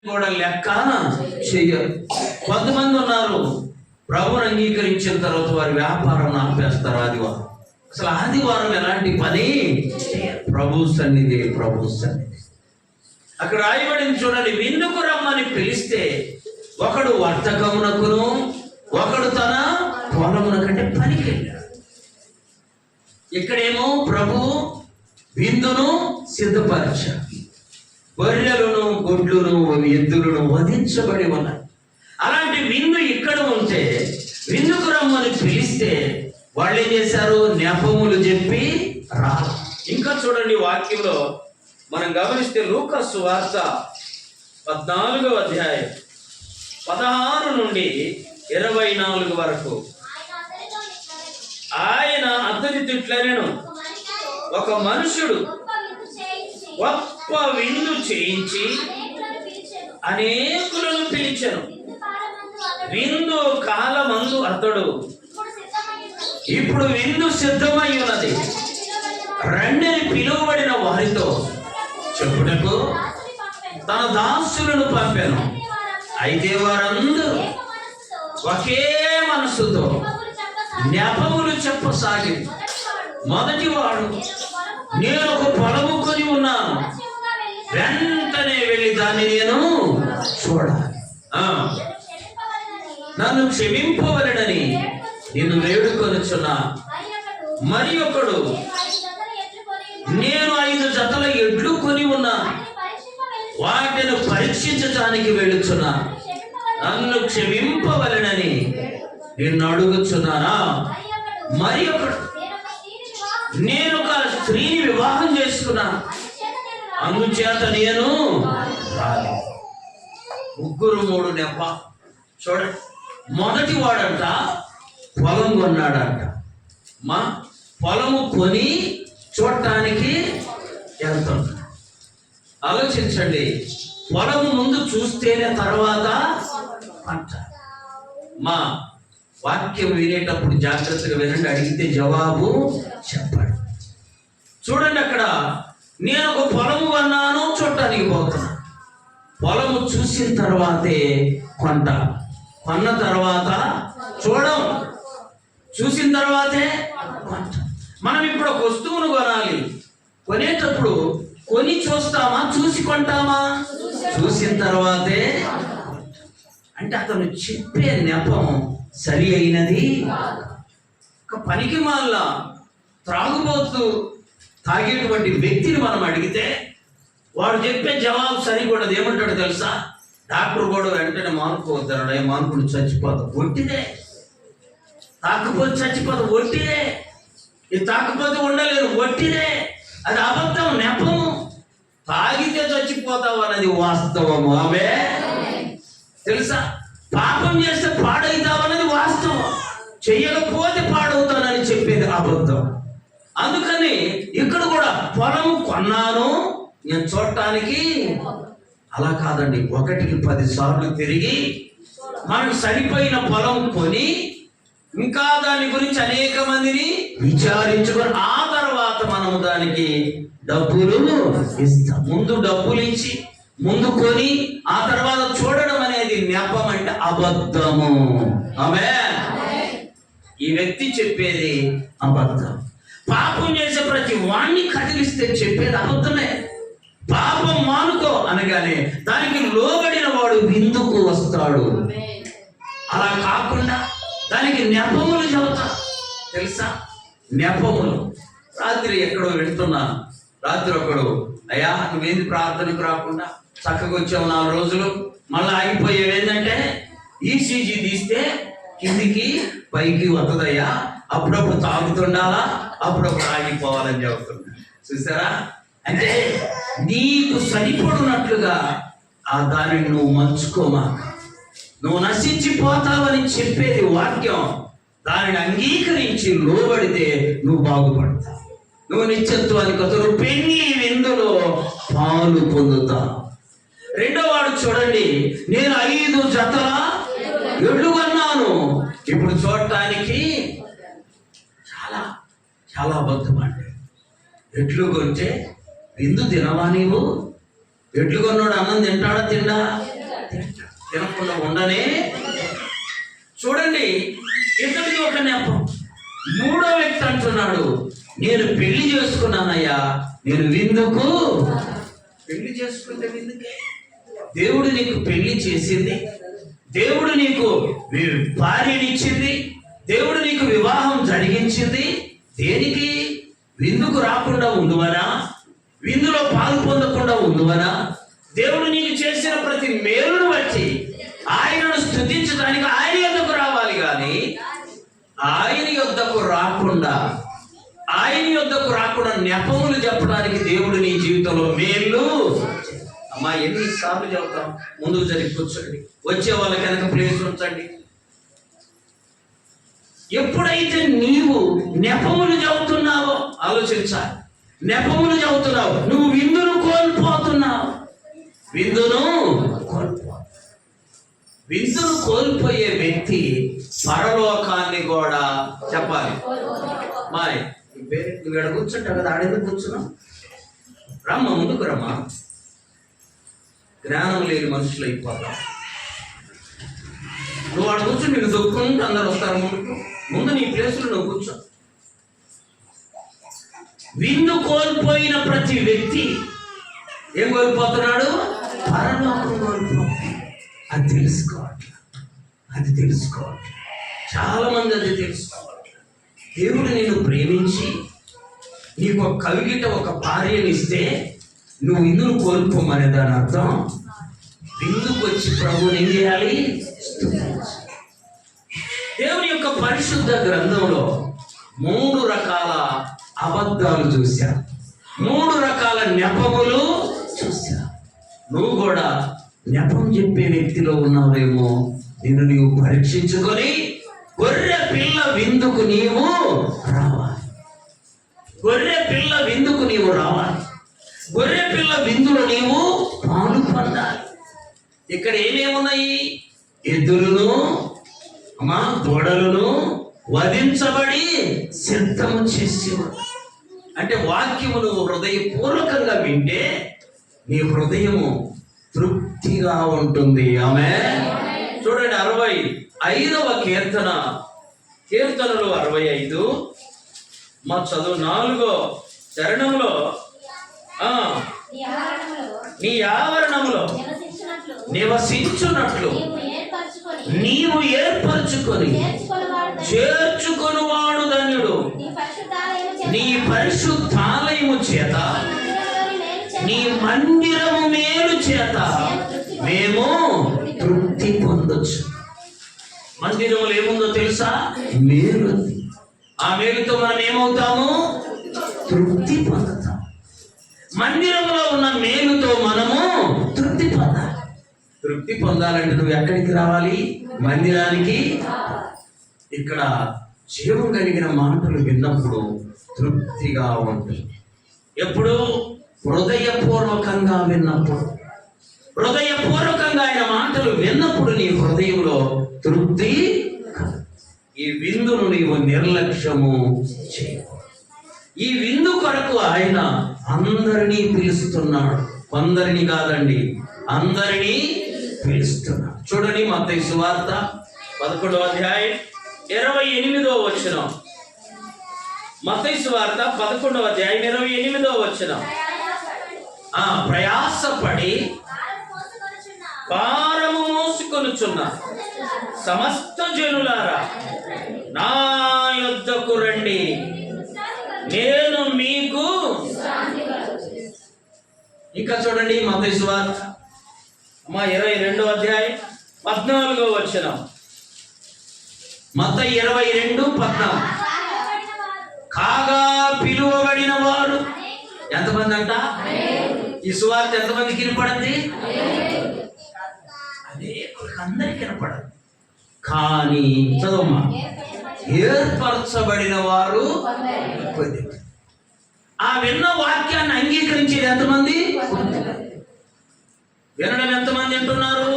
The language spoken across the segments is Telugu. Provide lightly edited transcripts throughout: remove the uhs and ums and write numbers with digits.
కూడా లెక్క చెయ్యరు. కొంతమంది ఉన్నారు, ప్రభువుని అంగీకరించిన తర్వాత వారి వ్యాపారం ఆపేస్తారు ఆదివారం. అసలు ఆదివారం ఎలాంటి పని ప్రభు సన్నిధి, ప్రభు సన్నిధి. అక్కడ రాయబడింది చూడండి, విందుకు రమ్మని పిలిస్తే ఒకడు వర్తకమునకును ఒకడు తన పొలమునకంటే పనికి వెళ్ళాడు. ఇక్కడేమో ప్రభు విందును సిద్ధపరిచాడు. గొర్రెలను గొడ్లను ఎద్దులను వధించబడి ఉన్నాయి. అలాంటి విందు ఇక్కడ ఉంటే విందుకు రమ్మని పిలిస్తే వాళ్ళు ఏం చేశారు? నెపములు చెప్పి రా. ఇంకా చూడండి వాక్యంలో మనం గమనిస్తే లూకా సువార్త 14వ అధ్యాయం 16 నుండి 24 వరకు ఆయన అతనితో ఇట్లనేను, ఒక మనుషుడు గొప్ప విందు చేయించి అనేకులను పిలిచెను. విందు కాలమందు అతడు ఇప్పుడు విందు సిద్ధమై ఉన్నది, రండిని పిలువబడిన వారితో చెప్పుటకు తన దాసులను పంపాను. అయితే వారందరూ ఒకే మనసుతో నెపములు చెప్పసాగింది. మొదటివాడు, నేను ఒక పొలము కొని ఉన్నాను, వెంటనే వెళ్ళి దాన్ని నేను చూడాలి, నన్ను క్షమింపవలెనని నిన్ను వేడుకొనుచున్నా. మరి ఒకడు, నేను 5 జతల ఎడ్లు కొని ఉన్నాను, వాటిని పరీక్షించడానికి వెళుచున్నా, నన్ను క్షమింపవలెనని నిన్ను అడుగుచున్నానా. మరి ఒకడు, నేను ఒక స్త్రీని వివాహం చేసుకున్నా, అందుచేత నేను రాలి. 3 నెప. చూడండి, మొదటి వాడంట పొలం కొన్నాడంట. మా పొలము కొని చూడటానికి వెళ్తాడు. ఆలోచించండి, పొలము ముందు చూస్తేనే తర్వాత పంట. మా వాక్యం వినేటప్పుడు జాగ్రత్తగా వినండి, అడిగితే జవాబు చెప్పండి. చూడండి, అక్కడ నేను ఒక పొలము కొన్నాను, చూడటానికి పోతున్నా. పొలము చూసిన తర్వాతే కొంట, కొన్న తర్వాత చూడం, చూసిన తర్వాతే కొంట. మనం ఇప్పుడు ఒక వస్తువును కొనాలి, కొనేటప్పుడు కొని చూస్తామా, చూసి కొంటామా? చూసిన తర్వాతే. అంటే అతను చెప్పే నెపం సరి అయినది. ఒక పనికి మాల త్రాగుబోతూ తాగేటువంటి వ్యక్తిని మనం అడిగితే వాడు చెప్పే జవాబు సరిపడదు. ఏమంటాడు తెలుసా? డాక్టర్ కూడా వెంటనే మానుకోవద్దన్నాడు. మానుకుని చచ్చిపోతాం, ఒట్టిదే. తాకపోతే చచ్చిపోతాం, ఒట్టిదే. ఇది తాకపోతే ఉండలేదు, ఒట్టిదే. అది అబద్ధం, నెపము. తాగితే చచ్చిపోతావు అన్నది వాస్తవము. ఆమె తెలుసా? పాపం చేస్తే పాడవుతావన్నది వాస్తవం, చెయ్యకపోతే పాడవుతానని చెప్పేది అబద్ధం. అందుకని ఇక్కడ కూడా పొలము కొన్నాను నేను చూడటానికి, అలా కాదండి, 1కి 10 సార్లు తిరిగి మనకు సరిపోయిన పొలం కొని ఇంకా దాని గురించి అనేక మందిని విచారించుకొని ఆ తర్వాత మనము దానికి డబ్బులు ఇస్తాం. ముందు డబ్బులు ఇచ్చి ముందు కొని ఆ తర్వాత చూడడం అనేది నెపం, అంటే అబద్ధము. ఆమేన్. ఈ వ్యక్తి చెప్పేది అబద్ధం. పాపం చేసే ప్రతి వాణ్ణి కదిలిస్తే చెప్పేది అబద్ధమే. పాపం మానుకో అనగానే దానికి లోబడిన వాడు విందుకు వస్తాడు. అలా కాకుండా దానికి నెపములు చెబుతా. తెలుసా? నెపములు. రాత్రి ఎక్కడో వెళ్తున్నాను, రాత్రి ఒకడు, అయ్యా నువ్వేంది ప్రార్థనకు రాకుండా చక్కగా వచ్చావు 4 రోజులు, మళ్ళీ ఆగిపోయావు, ఏంటంటే ఈసీజీ తీస్తే కిందికి పైకి వస్తుందయ్యా, అప్పుడప్పుడు తాగుతుండాలా, అప్పుడప్పుడు ఆగిపోవాలని చెబుతున్నా. చూసారా? అంటే నీకు సరిపడినట్లుగా ఆ దానిని నువ్వు మంచుకోమా, నువ్వు నశించిపోతావని చెప్పేది వాక్యం. దానిని అంగీకరించి లోబడితే నువ్వు బాగుపడతావు, నువ్వు నిత్యత్వానికి అతను పెళ్లి విందులో పాలు పొందుతావు. 2వ వాడు చూడండి, నేను 5 జతల ఎడ్లు కొన్నాను, ఇప్పుడు చూడటానికి చాలా చాలా అబద్ధం అండి. ఎడ్లు కొంటే విందు తినవా నీవు? ఎడ్లు కొన్నాడు అన్నం తింటాడా? తిండా? తినకుండా ఉండనే. చూడండి, ఇతడికి ఒక నెపం. మూడో వ్యక్తి అంటున్నాడు, నేను పెళ్లి చేసుకున్నానయ్యా, నేను విందుకు. పెళ్లి చేసుకుంటే విందుకే? దేవుడు నీకు పెళ్లి చేసింది, దేవుడు నీకు భార్యనిచ్చింది, దేవుడు నీకు వివాహం జరిగించింది దేనికి? విందుకు రాకుండా ఉండువనా? విందులో పాలు పొందకుండా ఉండువనా? దేవుడు నీకు చేసిన ప్రతి మేలును బట్టి ఆయనను స్తుతించడానికి ఆయన యొద్దకు రావాలి కానీ ఆయన యొద్దకు రాకుండా నెపములు చెప్పడానికి దేవుడు నీ జీవితంలో మేలు. అమ్మా, ఎన్నిసార్లు చెబుతాం? ముందుకు జరిగి కూర్చోండి, వచ్చే వాళ్ళ కనుక ప్లేస్ ఉంచండి. ఎప్పుడైతే నీవు నెపములు చెబుతున్నావో ఆలోచించాలి. నెపములు చెబుతున్నావు, నువ్వు విందును కోల్పోతున్నావు. విందును కోల్పోయే వ్యక్తి పరలోకాన్ని కూడా చెప్పాలి. మాయ్ నువ్వు ఎక్కడ కూర్చుంటావు కదా, ఆడెందుకు కూర్చున్నావు? రమ్మా, ముందుకు రమ్మా. జ్ఞానం లేని మనుషులు అయిపోతాం. నువ్వు ఆడ కూర్చొని నేను దొక్కుంటూ అందరు వస్తారు ముందు నీ ప్లేసులో నువ్వు కూర్చో. విందు కోల్పోయిన ప్రతి వ్యక్తి ఏం కోల్పోతున్నాడు? పరలోకం కోల్పోతున్నాడు. అది తెలుసుకోవాలి. చాలా మంది అది తెలుసుకోవాలి. దేవుడు నిన్ను ప్రేమించి నీకు ఒక కవిగిట ఒక భార్యనిస్తే నువ్వు విందును కోల్పోమనే దాని అర్థం. విందుకు వచ్చి ప్రభువుని ఏం చేయాలి? దేవుని యొక్క పరిశుద్ధ గ్రంథంలో 3 రకాల అబద్ధాలు చూశా, 3 రకాల నెపములు చూశా. నువ్వు కూడా నెపం చెప్పే వ్యక్తిలో ఉన్నావేమో. నిన్ను నీవు పరీక్షించుకొని గొర్రె పిల్ల విందుకు నీవు రావాలి. గొర్రె పిల్ల విందుకు నీవు రావాలి. గొర్రె పిల్ల విందులో నీవు పాలు పొందాలి. ఇక్కడ ఏమేమున్నాయి? ఎద్దులను దూడలను వధించబడి సిద్ధము చేసేవాడు. అంటే వాక్యమును హృదయపూర్వకంగా వింటే నీ హృదయము తృప్తిగా ఉంటుంది. ఆమేన్. చూడండి, 65వ కీర్తనలు 65 మా చదువు 4వ చరణంలో నీ ఆవరణములో నివసించున్నట్లు నీవు ఏర్పరచుకొని చేర్చుకొనువాడు ధన్యుడు. నీ పరిశుద్ధాలయము చేత, నీ మందిరము మేలు చేత మేము తృప్తి పొందొచ్చు. మందిరంలో ఏముందో తెలుసా? మేలు. ఆ మేలుతో మనం ఏమవుతాము? తృప్తి పొందుతాం. మందిరంలో ఉన్న మేలుతో మనము తృప్తి పొందాలి. తృప్తి పొందాలంటే నువ్వు ఎక్కడికి రావాలి? మందిరానికి. ఇక్కడ జీవం కలిగిన మాటలు విన్నప్పుడు తృప్తిగా ఉంటుంది. ఎప్పుడు? హృదయపూర్వకంగా విన్నప్పుడు. హృదయపూర్వకంగా ఆయన మాటలు విన్నప్పుడు నీ హృదయంలో తృప్తి. ఈ విందును నీవు నిర్లక్ష్యము చేయవు. ఈ విందు కొరకు ఆయన అందరినీ పిలుస్తున్నాడు. కొందరిని కాదండి, అందరినీ పిలుస్తున్నాడు. చూడండి, మత్తయి సువార్త 11వ అధ్యాయం 28వ వచనం. మత్తయి సువార్త 11వ అధ్యాయం 28వ వచనం. ప్రయాసపడి భారము మోసుకొనుచున్న సమస్త జనులారా నా యొద్దకు రండి, నేను మీకు. ఇంకా చూడండి, మత్తయి సువార్త 22వ అధ్యాయం 14వ వచనం. మత్తయి 22:14. కాగా పిలువబడిన వారు ఎంతమంది అంట? ఈ సువార్త ఎంతమందికి వినపడింది? అనేకులకు, అందరికి వినపడదు. కానీ చదవమ్మా, ఏర్పరచబడిన వారు కొద్దిమంది. ఆ విన్న వాక్యాన్ని అంగీకరించేది ఎంతమంది? వినడం ఎంతమంది అంటున్నారు?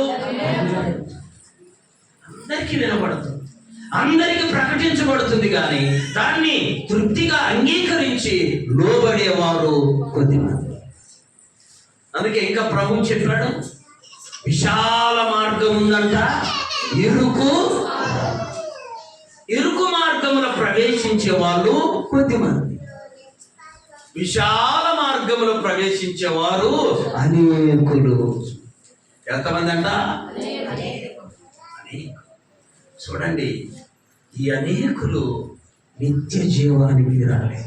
అందరికీ వినబడుతుంది, అందరికీ ప్రకటించబడుతుంది. కానీ దాన్ని తృప్తిగా అంగీకరించి లోబడేవారు కొద్దిమంది. అందుకే ఇంకా ప్రభువు చెప్పాడు, విశాల మార్గం ఉందంట, ఇరుకు మార్గమున ప్రవేశించే వాళ్ళు కొద్దిమంది. విశాల మార్గములో ప్రవేశించేవారు అనేకులు. ఎంతమంది అంట? చూడండి, ఈ అనేకులు నిత్య జీవానికి రాలే.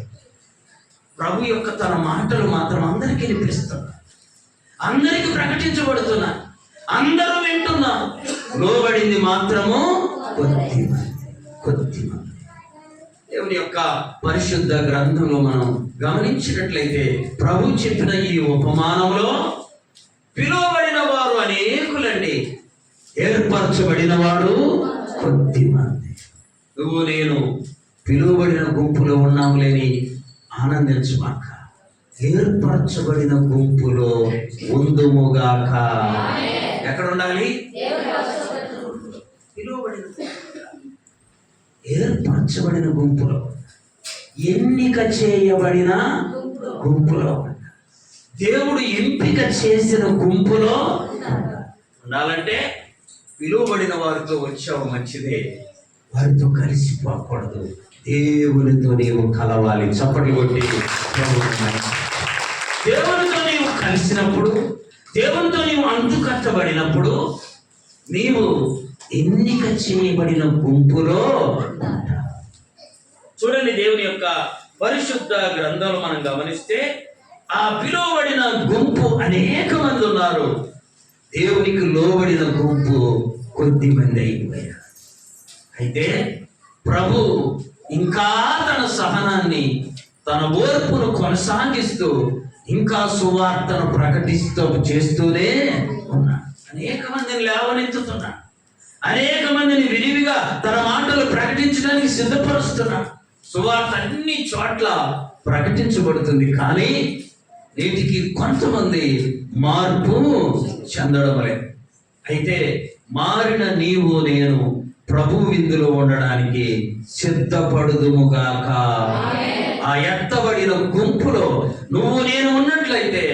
ప్రభు యొక్క తన మాటలు మాత్రం అందరికీ వినిపిస్తున్నారు, అందరికీ ప్రకటించబడుతున్నారు, అందరూ వింటున్నారు. లోబడింది మాత్రము కొద్దిమంది. దేవుని యొక్క పరిశుద్ధ గ్రంథంలో మనం గమనించినట్లయితే ప్రభు చెప్పిన ఈ ఉపమానంలో పిలువబడిన వారు అనేకులండి, ఏర్పరచబడిన వాడు కొద్దిమంది. నువ్వు నేను పిలువబడిన గుంపులో ఉన్నాములేని ఆనందించమాక, ఏర్పరచబడిన గుంపులో ఉందుముగాక. ఎక్కడ ఉండాలి? పిలువబడిన ఏర్పరచబడిన గుంపులో, ఎన్నిక చేయబడిన గుంపులో, దేవుడు ఎంపిక చేసిన గుంపులో ఉండాలంటే పిలువబడిన వారితో వచ్చావు మంచిదే, వారితో కలిసిపోకూడదు. దేవునితో నీవు కలవాలి. చప్పట్లు కొట్టి దేవునితో నీవు కలిసినప్పుడు, దేవునితో నీవు అంటుకట్టబడినప్పుడు నీవు ఎన్నిక చేయబడిన గుంపులో. చూడండి, దేవుని యొక్క పరిశుద్ధ గ్రంథంలో మనం గమనిస్తే ఆ పిలువబడిన గుంపు అనేక మంది ఉన్నారు, దేవునికి లోబడిన గుంపు కొద్ది మంది అయిపోయారు. అయితే ప్రభు ఇంకా తన సహనాన్ని, తన ఓర్పును కొనసాగిస్తూ ఇంకా సువార్తను చేస్తూనే ఉన్నాడు. అనేక మందిని లేవనెత్తుతున్నాడు, అనేక మందిని విరివిగా తన మాటలు ప్రకటించడానికి సిద్ధపరుస్తున్నాడు. సువార్త అన్ని చోట్ల ప్రకటించబడుతుంది, కానీ నేటికి కొంతమంది మార్పు చెందడం లేదు. అయితే మారిన నీవు నేను ప్రభు విందులో ఉండడానికి సిద్ధపడుదుముగాక. ఆ ఎత్తబడిన గుంపులో నువ్వు నేను ఉన్నట్లయితే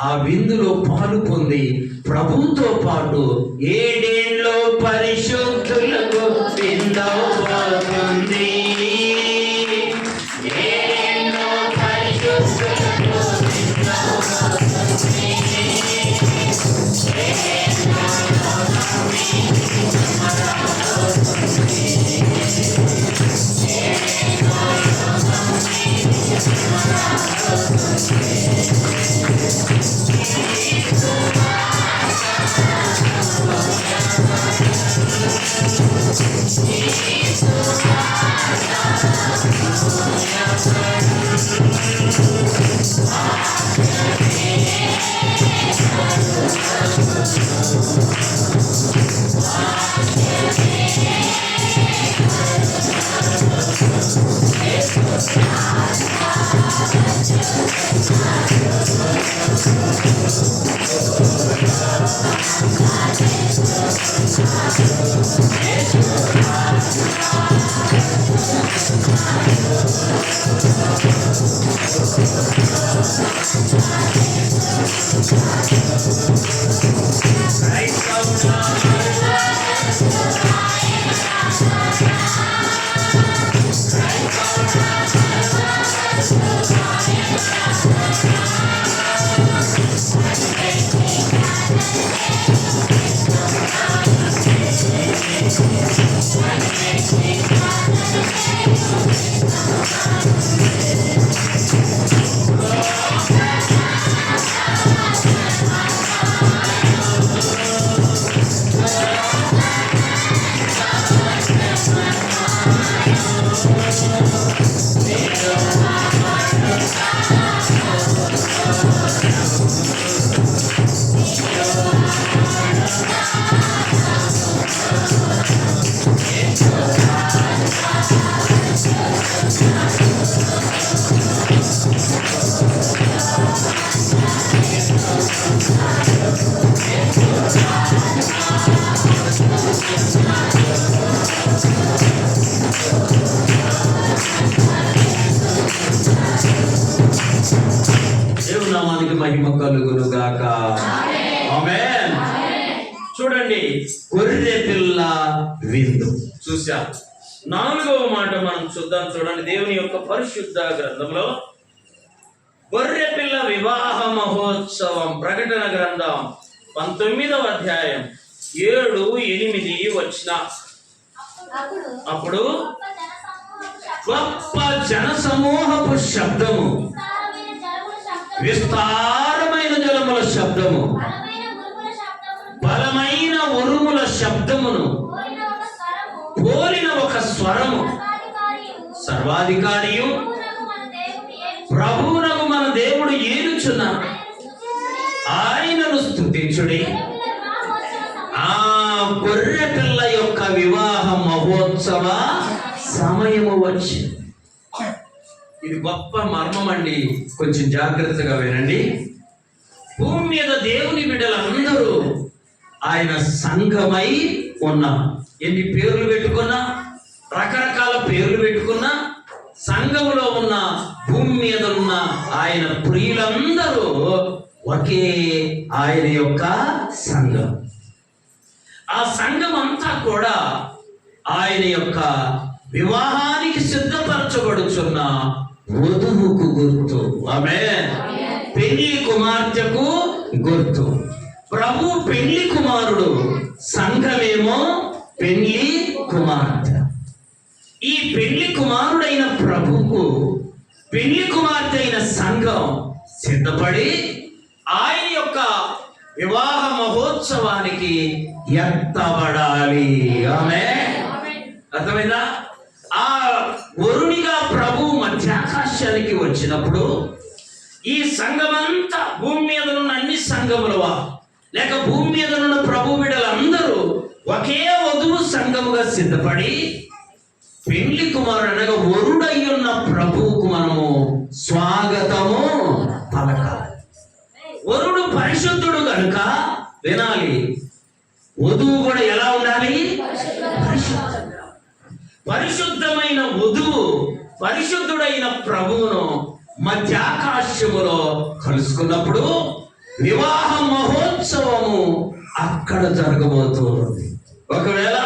ఆ విందులో పాలు పొంది ప్రభుతో పాటు ఏడేళ్ళలో పరిశుద్ధులకు విందవుతుంది. దేవుని నామానికి మహిమ కలుగును గాక. చూడండి, గొర్రె పిల్ల విందు చూసా. 4వ మాట మనం చూద్దాం. చూడండి, దేవుని యొక్క పరిశుద్ధ గ్రంథంలో గొర్రె పిల్ల వివాహ మహోత్సవం. ప్రకటన గ్రంథం 19వ అధ్యాయం 7, 8 వచ్చిన. అప్పుడు గొప్ప జన సమూహపు శబ్దము, విస్తారమైన జలముల శబ్దము, బలమైన ఉరుముల శబ్దమును పోలిన ఒక స్వరము, సర్వాధికారియు ప్రభువునకు మన దేవుడు ఏలుచున్నాడు, ఆయనను స్తుతించుడి. ఆ గొర్రె పిల్ల యొక్క వివాహ మహోత్సవ సమయము వచ్చి. ఇది గొప్ప మర్మం అండి, కొంచెం జాగ్రత్తగా వినండి. భూమి మీద దేవుని బిడ్డలందరూ ఆయన సంఘమై ఉన్నారు. ఎన్ని పేర్లు పెట్టుకున్నా, రకరకాల పేర్లు పెట్టుకున్నా, సంఘములో ఉన్న భూమి మీద ఉన్న ఆయన ప్రియులందరూ ఒకే ఆయన యొక్క సంఘం. ఆ సంఘం అంతా కూడా ఆయన యొక్క వివాహానికి సిద్ధపరచబడుచున్న వధువుకు గుర్తు. ఆమేన్. పెళ్లి కుమార్తెకు గుర్తు. ప్రభు పెళ్లి కుమారుడు, సంఘమేమో పెళ్లి కుమార్తె. ఈ పెళ్లి కుమారుడైన ప్రభువుకు పెళ్లి కుమార్తె అయిన సంఘం సిద్ధపడి ఆయన యొక్క వివాహ మహోత్సవానికి ఎత్తబడాలి. ఆమేన్. అర్థమైందా? ఆ వరునిగా ప్రభు మధ్యాకాశానికి వచ్చినప్పుడు ఈ సంఘమంతా, భూమి మీద ఉన్న అన్ని సంఘములవా లేక భూమి మీద ఉన్న ప్రభు బిడ్డలందరూ ఒకే వధువు సంఘముగా సిద్ధపడి పెళ్లి కుమారుడు అనగా వరుడై ఉన్న ప్రభువుకు మనము స్వాగతము పలకాలి. వరుడు పరిశుద్ధుడు కనుక వినాలి, వధువు కూడా ఎలా ఉండాలి? పరిశుద్ధమైన వధువు పరిశుద్ధుడైన ప్రభువును మధ్యాకాశములో కలుసుకున్నప్పుడు వివాహ మహోత్సవము అక్కడ జరగబోతుంది. ఒకవేళ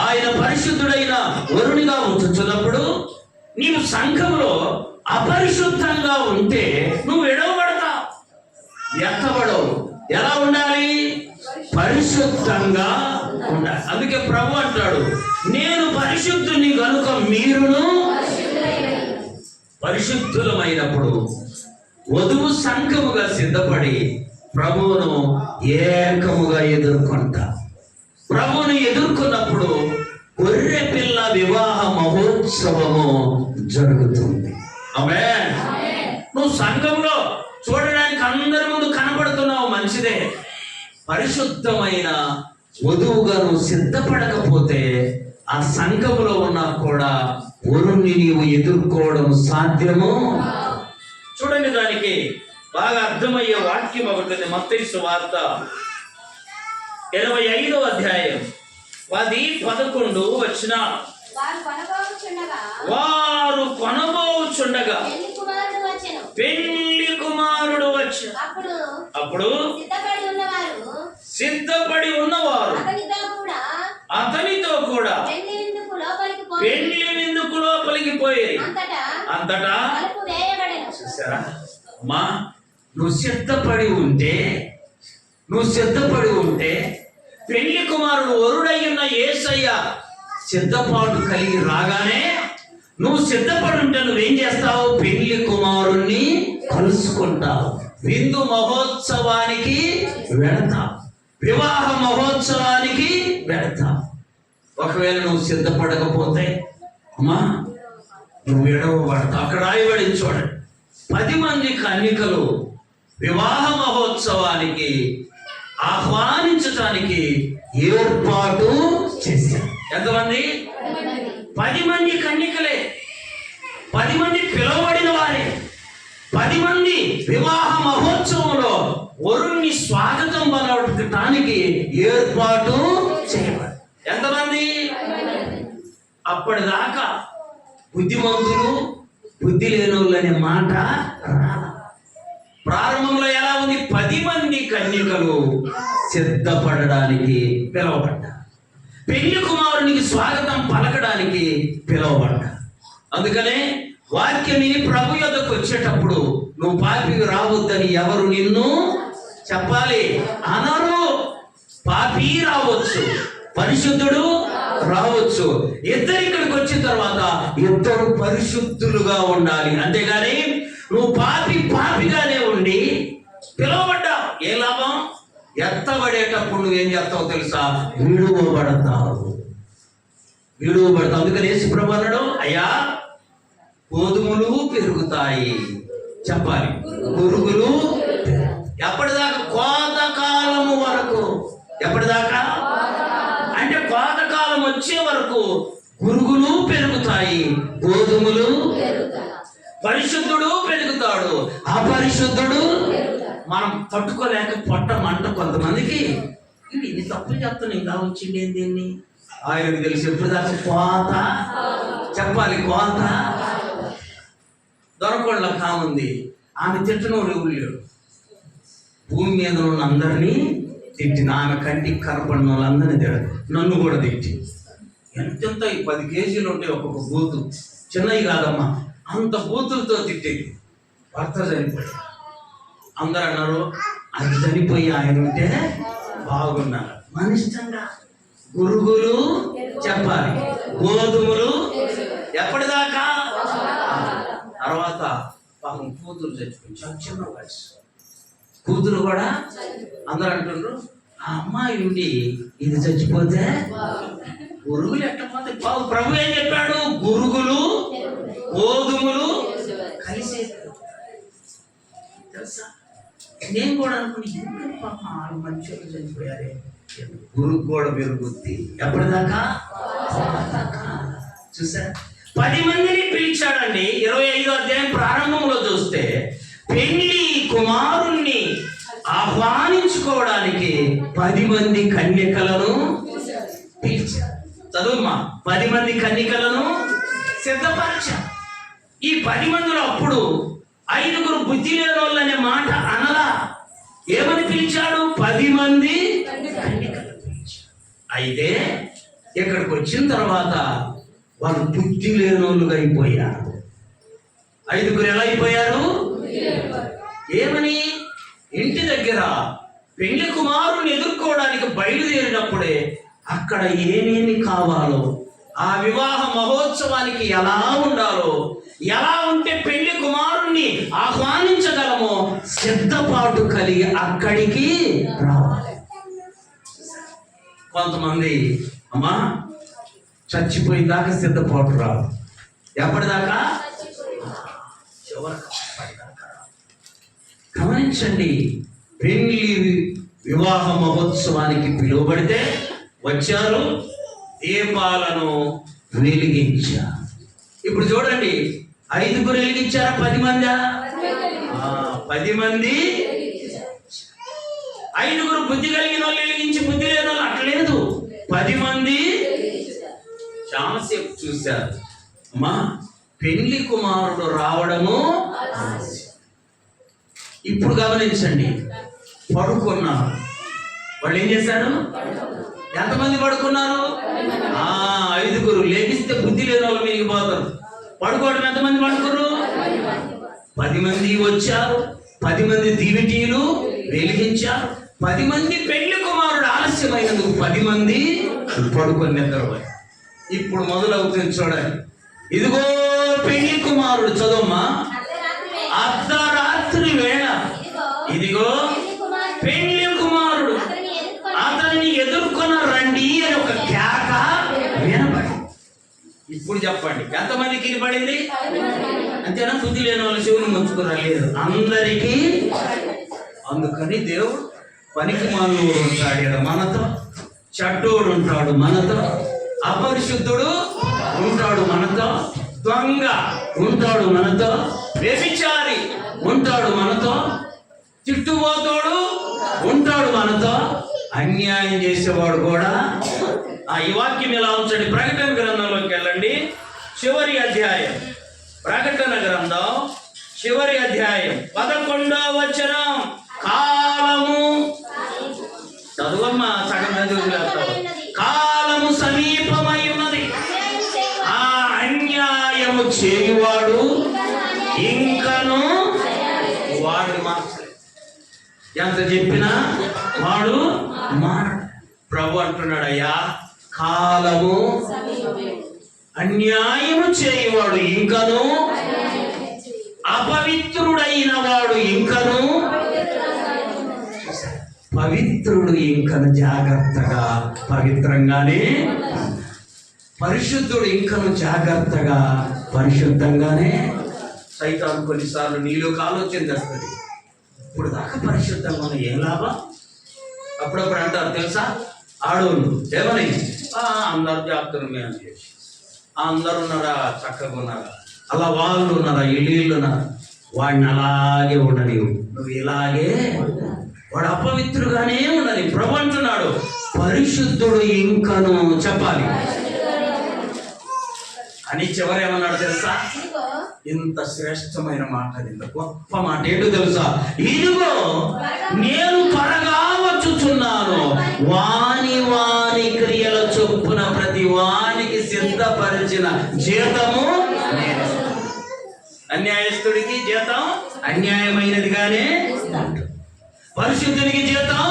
ఆయన పరిశుద్ధుడైన వరునిగా ఉంచుతున్నప్పుడు నీవు సంఘములో అపరిశుద్ధంగా ఉంటే నువ్వు ఎడవబడతావు, ఎత్తబడవు. ఎలా ఉండాలి? పరిశుద్ధంగా ఉండాలి. అందుకే ప్రభు అంటాడు, నేను పరిశుద్ధుని కనుక మీరును పరిశుద్ధులమైనప్పుడు వధువు సంఘముగా సిద్ధపడి ప్రభువును ఏకముగా ఎదుర్కొంటా. ప్రభువును ఎదుర్కొన్నప్పుడు గొర్రె పిల్ల వివాహ మహోత్సవము జరుగుతుంది. ఆమేన్. నువ్వు సంఘంలో చూడడానికి అందరి ముందు కనపడుతున్నావు, మంచిదే. పరిశుద్ధమైన వధువుగా నువ్వు సిద్ధపడకపోతే ఆ సంఘములో ఉన్నా కూడా వరుణ్ణి నీవు ఎదుర్కోవడం సాధ్యము. చూడండి, దానికి బాగా అర్థమయ్యే వాక్యం ఒకటి. మత్తయి సువార్త 25వ అధ్యాయం 10-11 వచ్చిన. వారు కొనబోచుండగా పెళ్లి కుమారుడు వచ్చెను. అప్పుడు సిద్ధపడి ఉన్నవారు అతనితో కూడా పెళ్లి విందుకు లోపలికి పోయి అంతటా. చూసారా అమ్మా, నువ్వు సిద్ధపడి ఉంటే పెళ్లి కుమారుడు వరుడై ఉన్న యేసయ్య సిద్ధపాటు కలిగి రాగానే నువ్వు సిద్ధపడి ఉంటే నువ్వేం చేస్తావు? పెళ్లి కుమారుణ్ణి కలుసుకుంటావు, విందు మహోత్సవానికి వెళతావు, వివాహ మహోత్సవానికి వెళతావు. ఒకవేళ నువ్వు సిద్ధపడకపోతే అమ్మా నువ్వు ఎడవబడతావు. అక్కడ రాయబడి చూడండి, 10 మంది కన్యకలు వివాహ మహోత్సవానికి ఆహ్వానించడానికి ఏర్పాటు చేశారు. ఎంతమంది? 10 మంది కన్యకలే, 10 మంది పిలువబడిన వారే, 10 మంది వివాహ మహోత్సవంలో వరుణ్ణి స్వాగతం పలకడానికి ఏర్పాటు చేయబడి. ఎంతమంది? అప్పటిదాకా బుద్ధిమంతులు, బుద్ధి లేనోళ్ళు అనే మాట రాల. ప్రారంభంలో ఎలా ఉంది? 10 మంది కన్యకలు సిద్ధపడడానికి పిలువబడ్డా. పెళ్లి కుమారునికి స్వాగతం పలకడానికి పిలువబడ్డా. అందుకనే వాక్యం విని ప్రభు యొద్దకు వచ్చేటప్పుడు నువ్వు పాపికి రావద్దని ఎవరు నిన్ను చెప్పాలి అనరు. పాపి రావచ్చు, పరిశుద్ధుడు రావచ్చు. ఇద్దరు ఇక్కడికి వచ్చిన తర్వాత ఇద్దరు పరిశుద్ధులుగా ఉండాలి. అంతేగాని నువ్వు పాపిగానే ఉండి పిలువబడ్డావు, ఏ లాభం? ఎత్తబడేటప్పుడు నువ్వేం చేస్తావు తెలుసా? విడువబడతావు. అందుకని యేసు ప్రభు అన్నాడు, అయ్యా గోధుమలు పెరుగుతాయి, చెప్పాలి, పురుగులు ఎప్పటిదాకా? కోతకాలము వరకు. ఎప్పటిదాకా అంటే కోతకాలం వచ్చే వరకు పురుగులు పెరుగుతాయి, గోధుమలు. పరిశుద్ధుడు పెరుగుతాడు, అపరిశుద్ధుడు. మనం తట్టుకోలేక పొట్ట మంట. కొంతమందికి ఇన్ని తప్పులు చెప్తాను, ఇంకా వచ్చింది దీన్ని ఆయనకు తెలిసి ఎప్పుడు దాకా కోత, చెప్పాలి, కోత. దొరకొండల కాముంది, ఆమె తిట్టను లేడు. భూమి మీద ఉన్న అందరినీ తిట్టిన ఆమె, కంటికి కనపడిన వాళ్ళందరినీ తిట్టదు, నన్ను కూడా తిట్టి. ఎంతెంత 10 కేజీలు ఉంటాయి ఒక్కొక్క బూతు, చిన్నవి కాదమ్మా, అంత బూతులతో తిట్టేది. భర్త చనిపోయి అందరూ అన్నారు, అది చనిపోయి ఆయన ఉంటే బాగున్నారు. మన ఇష్టంగా పురుగులు, చెప్పాలి, గోధుమలు. ఎప్పటిదాకా? తర్వాత పాపం కూతురు చచ్చిపోయి, చిన్న వయసు కూతురు కూడా. అందరూ అంటున్నారు, ఆ అమ్మాయి ఉండి ఇది చచ్చిపోతే గురుగులు ఎట్టపోతే బాగు. ప్రభు ఏం చెప్పాడు? గురుగులు, గోధుమలు కలిసే. తెలుసా, నేను కూడా అనుకుని ఎందుకు పాపం 6 మనుషులు చనిపోయారే, గురుగు కూడా పెరుగుద్ది. ఎప్పటిదాకా? చూసా, 10 మందిని పిలిచాడండి. 25వ అధ్యాయం ప్రారంభంలో చూస్తే పెళ్లి కుమారుణ్ణి ఆహ్వానించుకోవడానికి 10 మంది కన్యకలను పిలిచారు. చదువుమా, 10 మంది కన్యకలను సిద్ధపరిచారు. ఈ 10 మందిలో అప్పుడు 5 బుద్ధి లేని వాళ్ళు అనే మాట అనలా. ఏమని పిలిచాడు? 10 మంది కన్యకలను పిలిచాడు. అయితే ఇక్కడికి వచ్చిన తర్వాత వాళ్ళు బుద్ధి లేనోళ్ళుగా అయిపోయారు. 5 ఎలా అయిపోయారు? ఏమని? ఇంటి దగ్గర పెళ్లి కుమారుని ఎదుర్కోవడానికి బయలుదేరినప్పుడే అక్కడ ఏమేమి కావాలో, ఆ వివాహ మహోత్సవానికి ఎలా ఉండాలో, ఎలా ఉంటే పెళ్లి కుమారుణ్ణి ఆహ్వానించగలమో సిద్ధపాటు కలిగి అక్కడికి రావాలి. కొంతమంది అమ్మా చచ్చిపోయేదాకా సిద్ధపాటు రావు. ఎప్పటిదాకా? గమనించండి, పెళ్లి వివాహ మహోత్సవానికి పిలువబడితే వచ్చారు, దీపాలను వెలిగించారు. ఇప్పుడు చూడండి, 5 వెలిగించారా? 10 మంది? 10 మంది. 5 బుద్ధి కలిగిన వాళ్ళు వెలిగించి, బుద్ధి లేని వాళ్ళు అట్లేదు. 10 మంది చాలాసేపు చూశారు. అమ్మా, పెళ్లి కుమారుడు రావడము. ఇప్పుడు గమనించండి, పడుకున్నారు. వాళ్ళు ఏం చేశారు? ఎంతమంది పడుకున్నారు? 5. లేగిస్తే బుద్ధి లేని వాళ్ళు మిగిలిపోతారు. పడుకోవడం ఎంతమంది పడుకున్నారు? 10 మంది వచ్చారు. 10 మంది దివిటీలు వెలిగించారు. 10 మంది పెళ్లి కుమారుడు ఆలస్యమైనందుకు 10 మంది పడుకొని నిద్రపోయారు. ఇప్పుడు మొదలవుతుంది చూడండి. ఇదిగో పెళ్లి కుమారుడు. చదవమ్మా, అర్ధరాత్రి వేళ ఇదిగో పెళ్లి కుమారుడు అతనిని ఎదుర్కొన రండి అని ఒక కేక వినబడి. ఇప్పుడు చెప్పండి, ఎంతమందికి వినబడింది? అంతేనా? బుద్ధి లేని వాళ్ళు చెవులు ముంచుకున్నారు? లేదు, అందరికీ. అందుకని దేవుడు పనికి మానవుడు ఉంటాడు మనతో, చెడ్డోడు ఉంటాడు మనతో, అపరిశుద్ధుడు ఉంటాడు మనతో, దొంగ ఉంటాడు మనతో, వ్యభిచారి ఉంటాడు మనతో, తిట్టుబోతోడు ఉంటాడు మనతో, అన్యాయం చేసేవాడు కూడా. ఈ వాక్యం ఎలా ఉంచండి, ప్రకటన గ్రంథంలోకి వెళ్ళండి. చివరి అధ్యాయం, ప్రకటన గ్రంథం చివరి అధ్యాయం 11వ వచనం. కాలము అన్యాయము చేయువాడు ఇంకను వాడు మార్చలేదు. ఎంత చెప్పినా వాడు మారడు. ప్రభు అంటున్నాడు, అయ్యా కాలము అన్యాయము చేయువాడు ఇంకను అపవిత్రుడైన వాడు ఇంకను పవిత్రుడు ఇంకను జాగ్రత్తగా పవిత్రంగానే, పరిశుద్ధుడు ఇంకను జాగ్రత్తగా పరిశుద్ధంగానే. సైతాను కొన్నిసార్లు నీలోకి ఆలోచన తెస్తుంది, ఇప్పుడు దాకా పరిశుద్ధంగా ఏం లాభం. అప్పుడప్పుడు అంటారు తెలుసా ఆడోళ్ళు, ఏమని అందరు జాగ్రత్తలు అని చేసి, అందరు ఉన్నారా చక్కగా ఉన్నారా, అలా వాళ్ళు ఉన్నారా ఇల్లు ఉన్నారా, వాడిని అలాగే ఉండని, నువ్వు ఇలాగే వాడు అపవిత్రుగానే ఉండని. ప్రభు అంటున్నాడు పరిశుద్ధుడు ఇంకను చెప్పాలి అని. చివరేమన్నాడు తెలుసా, ఇంత శ్రేష్టమైన మాట, ఇంత గొప్ప మాట ఏంటో తెలుసా, ఇదిగో నేను త్వరగా వచ్చుచున్నాను, వాని వాని క్రియల చొప్పున ప్రతి వానికి సిద్ధపరిచిన జీతము. అన్యాయస్తుడికి జీతం అన్యాయమైనదిగానే, పరిశుద్ధునికి జీతం.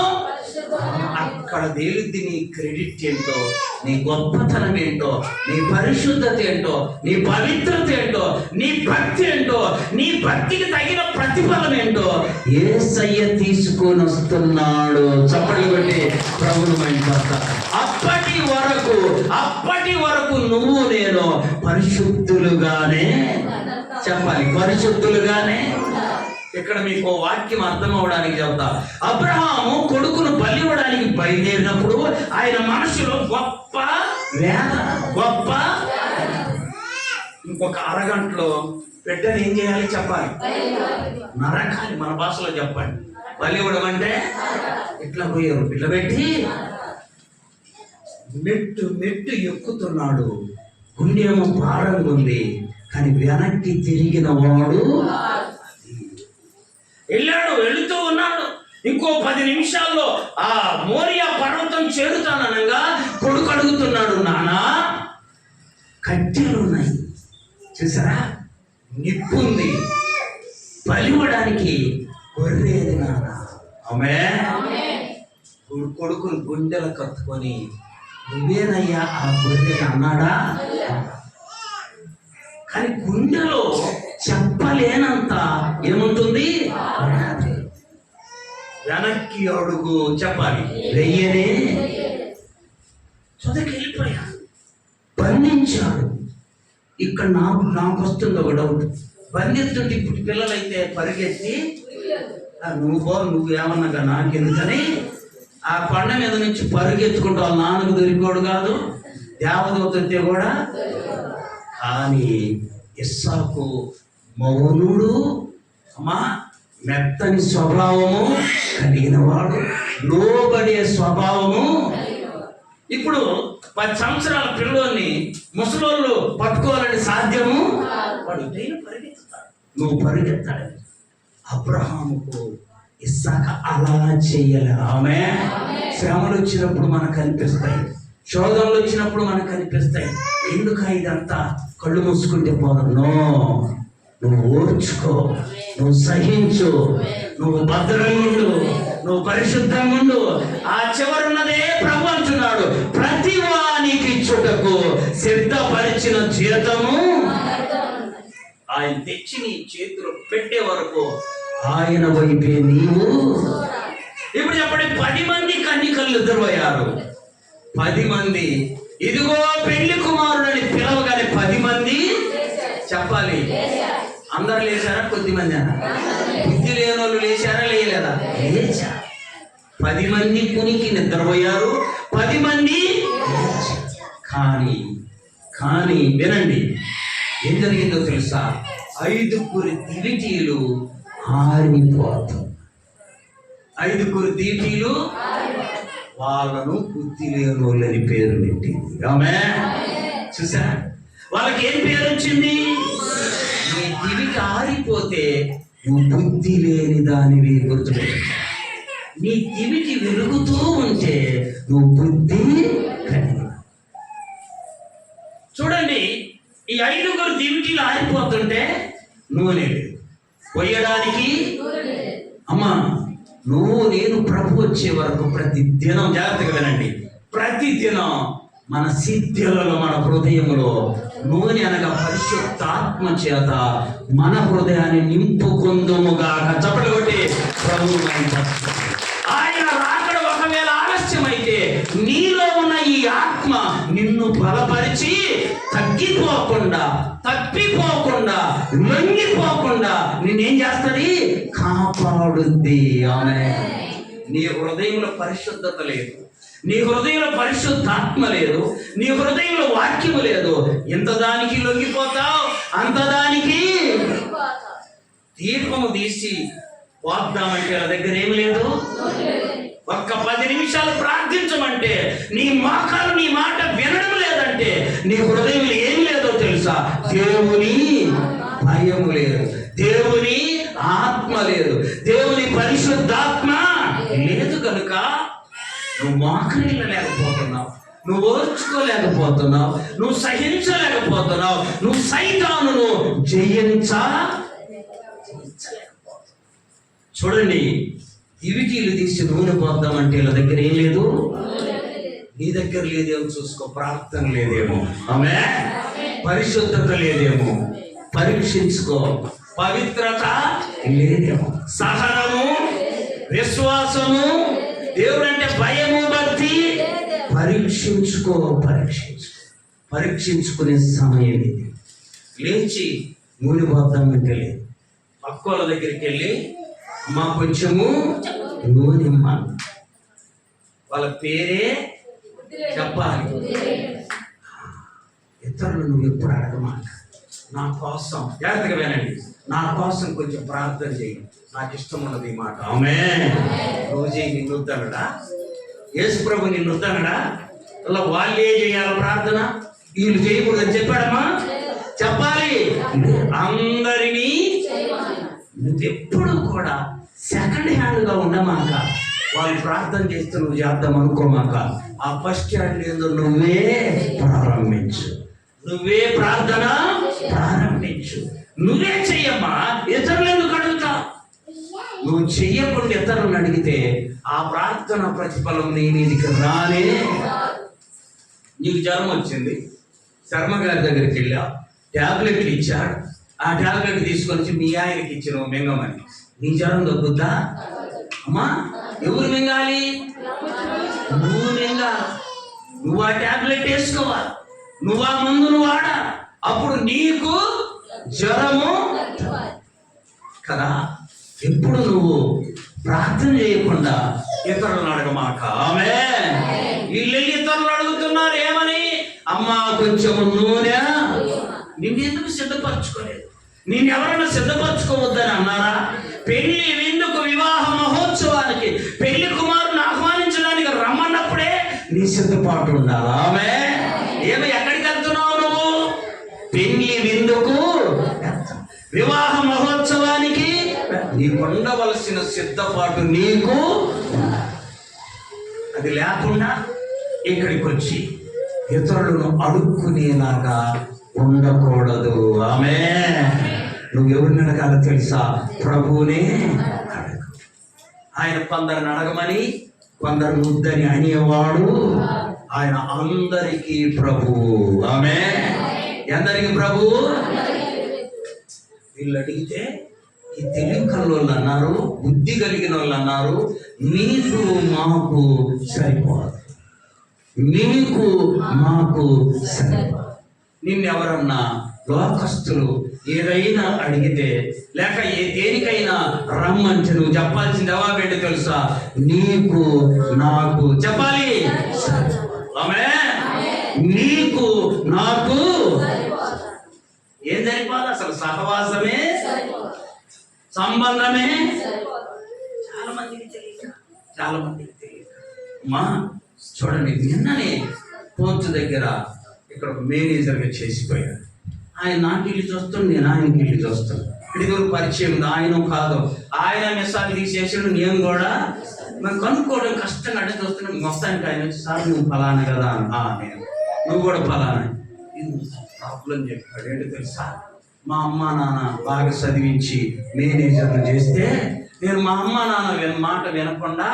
అక్కడ తేలిద్ది నీ క్రెడిట్ ఏంటో, నీ గొప్పతనం ఏంటో, నీ పరిశుద్ధత ఏంటో, నీ పవిత్రత ఏంటో, నీ భక్తి ఏంటో, నీ భక్తికి తగిన ప్రతిఫలం ఏంటో యేసయ్య తీసుకొని వస్తున్నాడు. చప్పట్లు కొట్టి ప్రభువును మహిమపరచ. అప్పటి వరకు నువ్వు నేను పరిశుద్ధులుగానే చెప్పాలి, పరిశుద్ధులుగానే. ఇక్కడ మీకు వాక్యం అర్థం అవడానికి చెప్తా. అబ్రహాము కొడుకును బలి ఇవ్వడానికి బయలుదేరినప్పుడు ఆయన మనసులో గొప్ప వేదన, గొప్ప. ఇంకొక అరగంటలో బిడ్డను ఏం చేయాలి చెప్పాలి, నరకాలి. మన భాషలో చెప్పండి. బలి ఇవ్వడం అంటే ఇట్లా పోయారు, ఇట్లా పెట్టి మెట్టు ఎక్కుతున్నాడు, గుండెమో భారంగా ఉంది, కానీ వెనక్కి తిరిగిన వాడు వెళ్ళాడు. వెళుతూ ఉన్నాడు, ఇంకో 10 నిమిషాల్లో ఆ మోరియా పర్వతం చేరుతాననగా కొడుకు అడుగుతున్నాడు, నానా కట్టెలు ఉన్నాయి చూసారా, నిప్పు ఉంది, బలివ్వడానికి గొర్రెది నాన్న. ఆమె కొడుకుని గుండెలు కత్తుకొని, నువ్వేనయ్యా ఆ గొర్రె అన్నాడా. కానీ గుండెలో చెప్పలేనంత ఏముంటుంది, వెనక్కి అడుగు చెప్పాలి, వెయ్యనే. చదువుకి వెళ్ళిపోయాడు, బంధించాడు. ఇక్కడ నాకు వస్తుంది ఒక డౌట్, బంధిస్తుంటే ఇప్పుడు పిల్లలైతే పరిగెత్తి నువ్వు ఏమన్నాగా నాకెందుకని ఆ కొండ మీద నుంచి పరుగెత్తుకుంటూ వాళ్ళ నాన్నకు దొరికోడు కాదు, దేవదూతంతే కూడా. కానీ ఇస్సాకు మౌనుడు, అమ్మా మెత్తని స్వభావము కలిగిన వాడు, లోబడే స్వభావము. ఇప్పుడు 10 సంవత్సరాల పిల్లోని ముసలోళ్ళు పట్టుకోవాలని సాధ్యము, వాడు పరిగెత్తుతాడు, నువ్వు పరిగెత్తాడు. అబ్రహాముకు ఇస్సాకు అలా చెయ్యాలి. ఆమె శ్రమలు వచ్చినప్పుడు మనకు అనిపిస్తాయి, శోధనలు వచ్చినప్పుడు మనకు అనిపిస్తాయి, ఎందుక ఇదంతా, కళ్ళు మూసుకుంటే పోదను. నువ్వు ఓర్చుకో, నువ్వు సహించు, నువ్వు భద్రంగా ఉండు, నువ్వు పరిశుద్ధంగా ఉండు. ఆ చివరున్నదే ప్రభు అంటున్నాడు, ప్రతి వానికి ఇచ్చుటకు సిద్ధపరిచిన జీతము ఆయన తెచ్చి నీ చేతులు పెట్టే వరకు ఆయన వైపే నీవు. ఇప్పుడు చెప్పండి, 10 మంది కన్యకలు ఎదురయ్యారు. 10 మంది ఇదిగో పెళ్లి కుమారుడని పిలవగానే 10 మంది చెప్పాలి. అందరు లేచారా, కొద్దిమంది అన్న? బుద్ధి లేని వాళ్ళు లేచారా, లేయలేదా? లేచా. 10 మంది కునికి నిద్రపోయారు, 10 మంది. కానీ వినండి, ఏం జరిగిందో తెలుసా, 5 దివిటీలు ఆరిపోతాం. 5 దివిటీలు వాళ్ళను బుద్ధి లేని వాళ్ళని పేరు పెట్టింది. ఆమె చూసా, వాళ్ళకి ఏం పేరు వచ్చింది? నీ దివికి ఆరిపోతే నువ్వు బుద్ధి లేని దానివి గుర్తుపెట్టు. నీ దివికి వెలుగుతూ ఉంటే నువ్వు బుద్ధి కలిగి. చూడండి, ఈ 5 దివిటి కిటికీలు ఆరిపోతుంటే నూనె లేదు, పోయడానికి. అమ్మా, నువ్వు నేను ప్రభు వచ్చే వరకు ప్రతి దినం, జాగ్రత్తగా వినండి, ప్రతి దినం మన సిద్ధులలో, మన హృదయంలో నూనె అనగా పరిశుద్ధాత్మ చేత మన హృదయాన్ని నింపుకుందుముగాక. చప్పట్లు కొట్టి ప్రభు ఆయన రాకడ ఒకవేళ ఆలస్యమైతే నీలో ఉన్న ఈ ఆత్మ నిన్ను బలపరిచి తప్పిపోకుండా లొంగిపోకుండా నిన్నేం చేస్తుంది? కాపాడుద్ది. ఆమేన్. నీ హృదయంలో పరిశుద్ధత లేదు, నీ హృదయంలో పరిశుద్ధాత్మ లేదు, నీ హృదయంలో వాక్యము లేదు, ఎంత దానికి లొంగిపోతావు, అంత దానికి. దీపము తీసి వాగ్దామంటే నా దగ్గర ఏమి లేదు. ఒక్క 10 నిమిషాలు ప్రార్థించమంటే నీ మోకాలు నీ మాట వినడం లేదంటే నీ హృదయంలో ఏమి లేదో తెలుసా? దేవుని భయము లేదు, దేవుని ఆత్మ లేదు, దేవుని పరిశుద్ధాత్మ లేదు. కనుక నువ్వు మోకరిల్లలేకపోతున్నావు, నువ్వు ఓర్చుకోలేకపోతున్నావు, నువ్వు సహించలేకపోతున్నావు, నువ్వు సైతానును జయించలేకపోతున్నావు. చూడండి, దివిటీలు తీసి నూనె పోద్దామంటే నా దగ్గర ఏం లేదు. నీ దగ్గర లేదేమో చూసుకో. ప్రార్థన లేదేమో, ఆమె పరిశుద్ధత లేదేమో, పరీక్షించుకో. పవిత్రత లేదేమో, సహనము, విశ్వాసము, దేవుడు అంటే భయము, భక్తి. పరీక్షించుకునే సమయం ఇది. లేచి నూనె పోద్దామంటే లేదు. పక్కోళ్ళ దగ్గరికి వెళ్ళి అమ్మా కొంచెము నూనె అమ్మ, వాళ్ళ పేరే చెప్పాలి. ఇతరులు నువ్వు ఎప్పుడు అడగమాట. నా కోసం, జాగ్రత్తగా వినండి, నా కోసం కొంచెం ప్రార్థన చేయి, నాకు ఇష్టం ఉన్నది ఈ మాట. ఆమేన్. రోజే నిన్ను వద్దనడా? యేసు ప్రభు నిన్ను వద్దనడా? అలా వాళ్ళే చేయాలి ప్రార్థన, వీళ్ళు చేయకూడదని చెప్పాడమ్మా? చెప్పాలి. అందరినీ నువ్వెప్పుడు కూడా సెకండ్ హ్యాండ్గా ఉండమాక. వాళ్ళు ప్రార్థన చేస్తే నువ్వు చేద్దాం అనుకోమాక. ఆ ఫస్ట్ హ్యాండ్ ఏదో నువ్వే ప్రారంభించు, నువ్వే ప్రార్థన ప్రారంభించు, నువ్వే చెయ్యమ్మా. ఇతరులు ఎందుకు అడుగుతా? నువ్వు చెయ్యకుండా ఇతరులను అడిగితే ఆ ప్రార్థన ప్రతిఫలం నీ మీదికి రానే. నీకు జ్వరం వచ్చింది, శర్మ గారి దగ్గరికి వెళ్ళా, ట్యాబ్లెట్లు ఇచ్చాడు. ఆ ట్యాబ్లెట్ తీసుకొని మీ ఆయనకి ఇచ్చిన మింగమని. నీ జ్వరం తగ్గుద్దా? అమ్మా, ఎవరు మింగాలి? నువ్వు మింగాలి. నువ్వు ఆ ట్యాబ్లెట్ వేసుకోవాలి, నువ్వు ఆ మందును వాడా, అప్పుడు నీకు జ్వరము కదా. ఎప్పుడు నువ్వు ప్రార్థన చేయకుండా ఇతరులను అడగమాక. ఆమేన్. వీళ్ళు ఇతరులు అడుగుతున్నారు ఏమని? అమ్మా కొంచెం నూనె. నిన్నెందుకు సిద్ధపరచుకోలేదు? నేను ఎవరైనా సిద్ధపరచుకోవద్దని అన్నారా? పెళ్లి విందుకు, వివాహ మహోత్సవానికి పెళ్లి కుమారుని ఆహ్వానించడానికి రమ్మన్నప్పుడే నీ సిద్ధపాటు ఉండాలి. ఆమేన్. ఏమి ఎక్కడికి వెళ్తున్నావు నువ్వు? పెళ్లి విందుకు, వివాహ మహోత్సవానికి నీకు ఉండవలసిన సిద్ధపాటు నీకు. అది లేకుండా ఇక్కడికి వచ్చి ఇతరులను అడుక్కునేలాగా ఉండకూడదు. ఆమేన్. నువ్వు ఎవరిని అడగాలో తెలుసా? ప్రభువునే అడగు. ఆయన కొందరిని అడగమని, కొందరు వద్దని అనేవాడు. ఆయన అందరికీ ప్రభువు. ఆమేన్. ఎందరికి ప్రభువు? వీళ్ళు అడిగితే ఈ తెలివి కల్లోళ్ళు అన్నారు, బుద్ధి కలిగిన వాళ్ళు అన్నారు, నీకు మాకు సరిపోదు, నీకు మాకు సరిపోదు. నిన్నెవరన్నా లోకస్తులు ఏదైనా అడిగితే, లేక దేనికైనా రమ్మంటే నువ్వు చెప్పాల్సిన జవాబు ఏంటి తెలుసా? నీకు నాకు చెప్పాలి. ఆమేన్. నీకు నాకు ఏం సరిపోదు? అసలు సహవాసమే, సంబంధమే చాలా మందికి తెలియదు. మా చూడండి, నిన్ననే పోర్టు దగ్గర ఇక్కడ ఒక మేనేజర్గా చేసిపోయాడు. ఆయన నాకు ఇల్లు చూస్తాడు, నేను ఆయనకి ఇల్లు చూస్తాను. ఇదివరకు పరిచయం ఉంది, ఆయన కాదు. ఆయన మెసాలు తీసేసాడు, నేను కూడా. మేము కనుక్కోవడం కష్టంగా అంటే చూస్తున్నాం. మొత్తానికి ఆయన వచ్చి, సార్ నువ్వు ఫలానా కదా. నేను నువ్వు కూడా ఫలానా. ఇది ప్రాబ్లం చెప్పాడు. ఏంటో తెలుసా? మా అమ్మ నాన్న బాగా చదివించి మేనేజర్లు చేస్తే నేను మా అమ్మ నాన్న మాట వినకుండా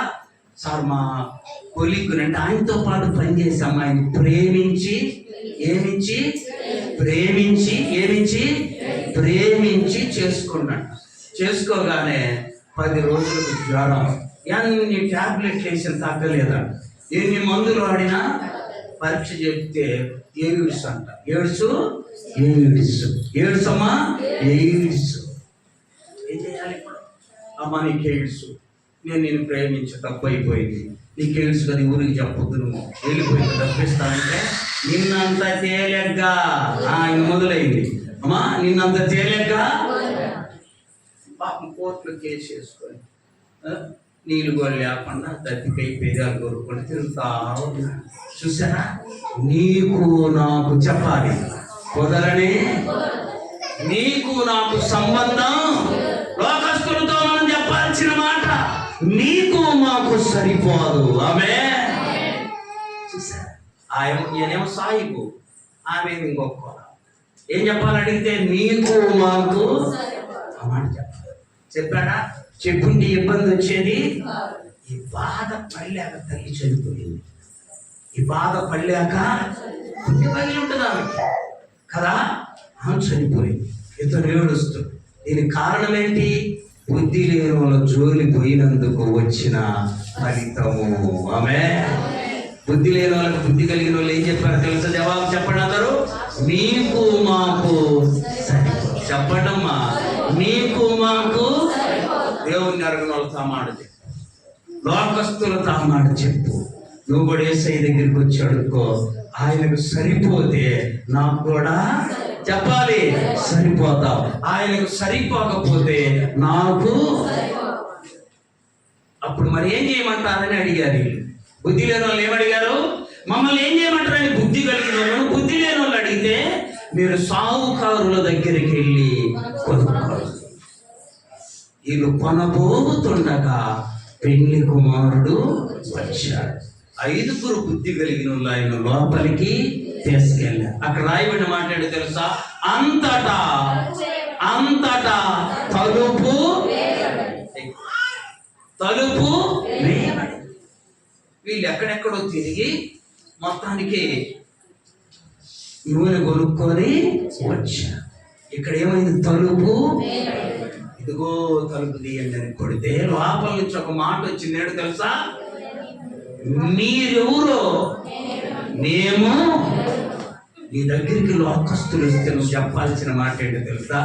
సార్ మా కొలీగ్ అంటే ఆయనతో పాటు పనిచేసే అమ్మాయిని ప్రేమించి చేసుకున్నాడు. చేసుకోగానే 10 రోజులకు జ్వరం, ఎన్ని ట్యాబ్లెట్లు వేసిన తగ్గలేదా, ఎన్ని మందులు వాడినా పరీక్ష చెప్తే ఎయిడ్స్ అంట. ఎయిడ్స్ అమ్మా, ఎయిడ్స్. ఏం చేయాలి ఇప్పుడు? అమ్మా నీకు ఎయిడ్స్, నేను ప్రేమించే తప్పు అయిపోయింది, నీకు ఎయిడ్స్ కదా ఊరికి చెప్పొద్దు, నువ్వు వెళ్ళిపోయింది తప్పిస్తానంటే నిన్నంత తేలిగ్గా మొదలైంది. అమ్మా నిన్నంత తేలిగ్గా పాపం కోర్టులో కేసు చేసుకొని నీళ్ళు కూడా లేకుండా దత్తికై పెదాలు కోరుకొని తిరుగుతా ఉన్నాడు. చూసారా, నీకు నాకు చెప్పాలి కుదరని, నీకు నాకు సంబంధం లోకస్తులతో మనం చెప్పాల్సిన మాట నీకు మాకు సరిపోదు. ఆమె చూసారా, ఆయనేమో సాయిబు, ఆమె ఇంకొక ఏం చెప్పాలని అడిగితే నీకు మాకు మాట చెప్పాడా? చెప్పుంటే ఇబ్బంది వచ్చేది. ఈ బాధ పడలేక తల్లి చనిపోయింది. ఈ బాధ పడలేక బుద్ధి పగిలి ఉంటుంది ఆమెకి కదా, ఆమె చనిపోయింది. ఇతను ఏడుస్తుంది. దీనికి కారణం ఏంటి? బుద్ధి లేని వాళ్ళ జోలి పోయినందుకు వచ్చిన ఫలితము. ఆమె బుద్ధి లేని వాళ్ళకి బుద్ధి కలిగిన వాళ్ళు ఏం చెప్పారు తెలుసా? జవాబు చెప్పండి అందరూ. మీకు మాకు సరిపోదు. చెప్పండమ్మా, మీకు మాకు. దేవుని అరగని వాళ్ళతో మాట చెప్పు, లోకస్తులతో మాట చెప్పు. నువ్వు కూడా యేసయ్య దగ్గరికి వచ్చి అడుక్కో, ఆయనకు సరిపోతే నాకు కూడా చెప్పాలి సరిపోతావు, ఆయనకు సరిపోకపోతే నాకు. అప్పుడు మరి ఏం చేయమంటారని అడిగారు. బుద్ధి లేని వాళ్ళు ఏమడిగారు? మమ్మల్ని ఏం చేయమంటారని బుద్ధి కలిగిన వాళ్ళు. బుద్ధి లేని వాళ్ళు అడిగితే మీరు సావుకారుల దగ్గరికి వెళ్ళి కొనుక్కోవాలి. వీళ్ళు కొనబోతుండగా పెళ్లి కుమారుడు వచ్చాడు. 5 బుద్ధి కలిగిన వాళ్ళు ఆయన లోపలికి తీసుకెళ్ళారు. అక్కడ రాయబడిన మాట్లాడి తెలుసా? అంతటా తలుపు వేయబడి. వీళ్ళు ఎక్కడెక్కడో తిరిగి మొత్తానికి నూనె కొనుక్కొని వచ్చారు. ఇక్కడ ఏమైంది? తలుపు, ఇదిగో తలుపు తీయండి అని కొడితే లోపల నుంచి ఒక మాట వచ్చింది. ఏంటో తెలుసా? మీరెవరో మేము. నీ దగ్గరికి లోకస్తులు వస్తే నువ్వు చెప్పాల్సిన మాట ఏంటో తెలుసా?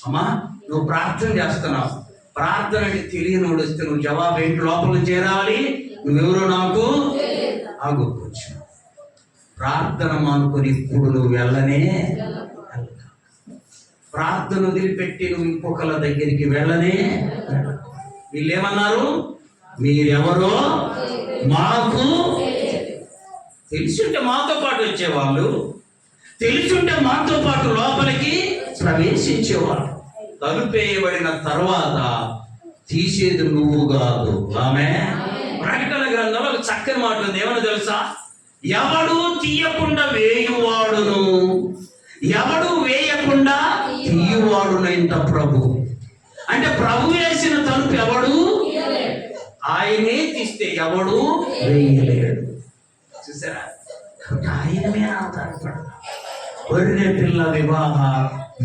అమ్మా నువ్వు ప్రార్థన చేస్తున్నావు, ప్రార్థన అంటే తెలియనోడు వస్తే నువ్వు జవాబు ఏంటి? లోపల నుంచి రావాలి, నువ్వెవరో నాకు ఆగొచ్చు. ప్రార్థన మానుకొని ఇప్పుడు నువ్వు వెళ్ళనే, ప్రార్థన వదిలిపెట్టి నువ్వు ఇంకొకళ్ళ దగ్గరికి వెళ్ళనే. వీళ్ళేమన్నారు? మీరెవరో మాకు తెలుసుంటే మాతో పాటు వచ్చేవాళ్ళు, తెలుసుంటే మాతో పాటు లోపలికి ప్రవేశించేవాళ్ళు. తలుపేయబడిన తర్వాత తీసేది నువ్వు కాదు. ఆమె ప్రకటన గ్రంథంలో ఒక చక్కని మాట ఉంది. ఏమన్నా తెలుసా? ఎవడు తీయకుండా వేయువాడును, ఎవడు వేయకుండా తీయువాడునంట ప్రభు. అంటే ప్రభు వేసిన తలుపు ఎవడు ఆయనే తీస్తే ఎవడు వేయలేడు. చూసారా, ఆయన మీద ఆధారపడదు. గొర్రె పిల్ల వివాహ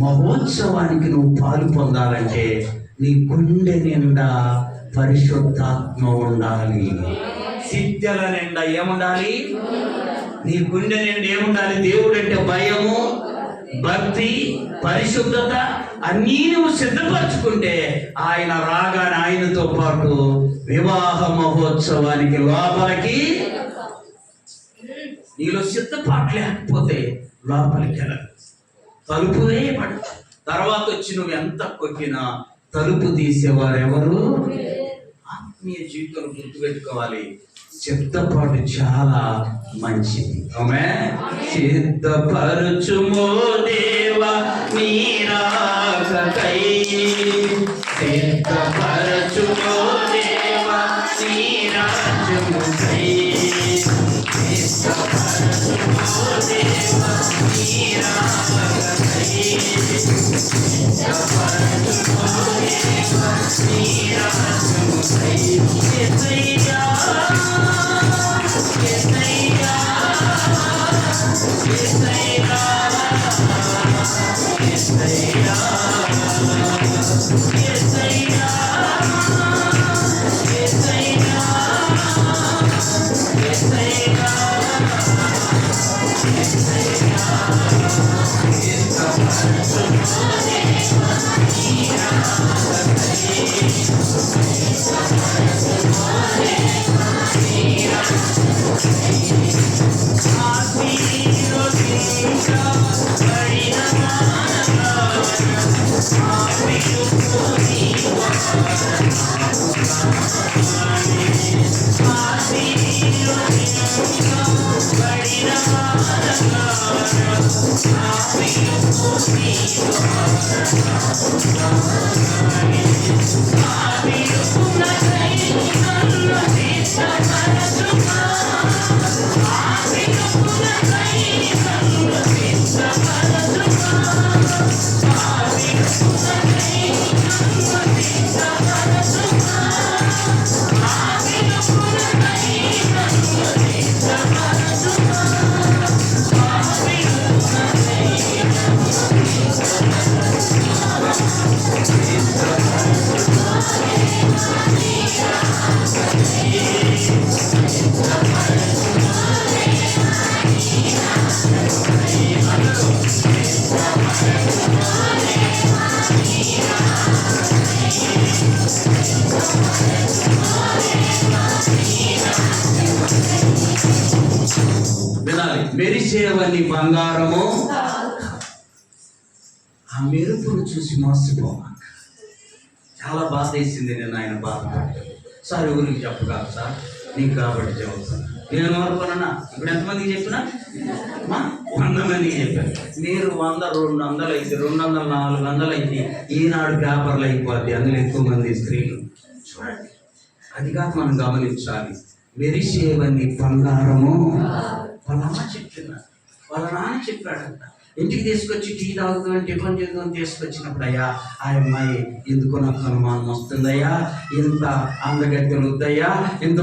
మహోత్సవానికి నువ్వు పాలు పొందాలంటే నీ గుండె నిండా పరిశుద్ధాత్మ ఉండాలి. సిద్ధల నిండా ఏముండాలి? నీ గుండె నిండా ఏముండాలి? దేవుడు అంటే భయము, భక్తి, పరిశుద్ధత అన్నీ నువ్వు సిద్ధపరచుకుంటే ఆయన రాగానే ఆయనతో పాటు వివాహ మహోత్సవానికి లోపలికి. నీలో సిద్ధపాటు లేకపోతే లోపలికి వెళ్ళదు. తలుపు వేయబడి తర్వాత వచ్చి నువ్వు ఎంత కొట్టినా తలుపు తీసేవారు ఎవరు? ఆత్మీయ జీవితంలో గుర్తుపెట్టుకోవాలి, సిద్ధపాటు చాలా మంచిది. ఆమె సిద్ధపరచుమో దేవా నీ రాకకై, సిద్ధపరచుమో దేవా నీ రాజ్యముకై, సిద్ధపరచుమో దేవా నీ రాకకై. వినాలి. మెరిసేవని బంగారము. ఆ మెరుపును చూసి మోసపోవాలి. చాలా బాధ వేసింది. నేను ఆయన బాధపడ్డాను. సార్ ఎవరికి చెప్పగలరు సార్? నీకు కాబట్టి చెబుతాను. నేను అనుకున్నా. ఇప్పుడు ఎంతమందికి చెప్పినా? 100 మందికి చెప్పాను. మీరు 100, 200 అయితే 200, 400 అయితే ఈనాడు పేపర్లు అయిపోద్ది. అందులో ఎక్కువ మంది స్త్రీలు. చూడండి, అది కాక మనం గమనించాలి. మెరిసేవన్నీ బంగారము. వాళ్ళ అమ్మ చెప్తున్నారు, వాళ్ళ నాన్న చెప్పాడంట. ఇంటికి తీసుకొచ్చి టీ తాగుతామని టిఫిన్ చేద్దామని తీసుకొచ్చినప్పుడు, అయ్యా ఆ అమ్మాయి ఎందుకో నాకు అనుమానం వస్తుందయ్యా, ఇంత అందగత్తెలు వద్దయ్యా, ఇంత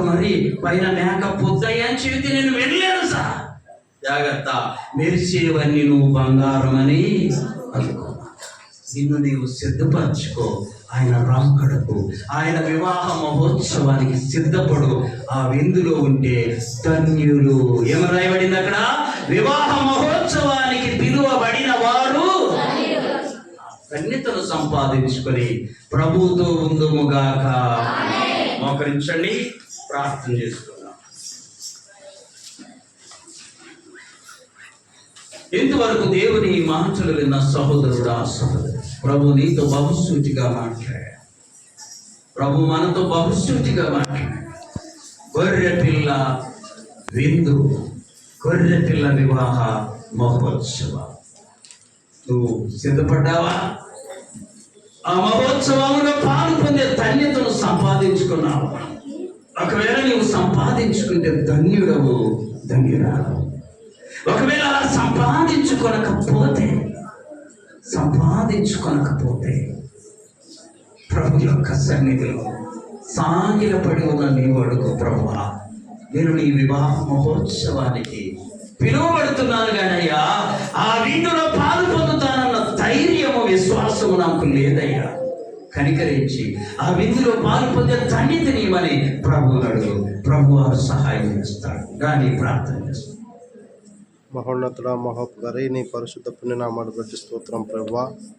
మరి పైన మేకప్ వద్దయ్యా అని చెబితే నేను వెళ్ళాను సార్. జాగ్రత్త, మెరిసేవన్నీ నువ్వు బంగారం అని అనుకో. నిన్ను నీవు సిద్ధపరచుకో. ఆయన రాకడకు, ఆయన వివాహ మహోత్సవానికి సిద్ధపడు. ఆ విందులో ఉంటే ధన్యులు. ఏమి రాయబడింది అక్కడ? వివాహ మహోత్సవానికి పిలువబడిన వారు ధన్యతను సంపాదించుకొని ప్రభువుతో ఉందుముగాక. మోకరించండి, ప్రార్థన చేసుకుందాం. ఇంతవరకు దేవుని మాటలు విన్న సహోదరుడా, సహోదరు, ప్రభు నీతో బహుసూటిగా మాట్లాడాడు. ప్రభు మనతో బహుసూటిగా మాట్లాడాడు. గొర్రె పిల్ల విందు, గొర్రె పిల్ల వివాహ మహోత్సవం. నువ్వు సిద్ధపడ్డావా? ఆ మహోత్సవంలో పాలు పొందే ధన్యతను సంపాదించుకున్నావు. ఒకవేళ నీవు సంపాదించుకుంటే ధన్యుడవు, ధన్యురాలు. ఒకవేళ అలా సంపాదించుకొనకపోతే ప్రభు యొక్క సన్నిధిలో సాగిలపడి ఉన్న నీవు అడుగు, ప్రభువా నేను నీ వివాహ మహోత్సవానికి పిలువబడుతున్నాను కానయ్యా, ఆ విందులో పాలు పొందుతానన్న ధైర్యము, విశ్వాసము నాకు లేదయ్యా. కనికరించి ఆ విందులో పాలు పొందే ధన్యత నీవని ప్రభువుని అడుగు. ప్రభు సహాయం చేస్తాడు. దాన్ని ప్రార్థన చేస్తాడు. మహోన్నతుడా, మహోపకారి, నీ పరిశుద్ధ పుణ్యనామాన్ని బట్టి స్తోత్రం ప్రభువా.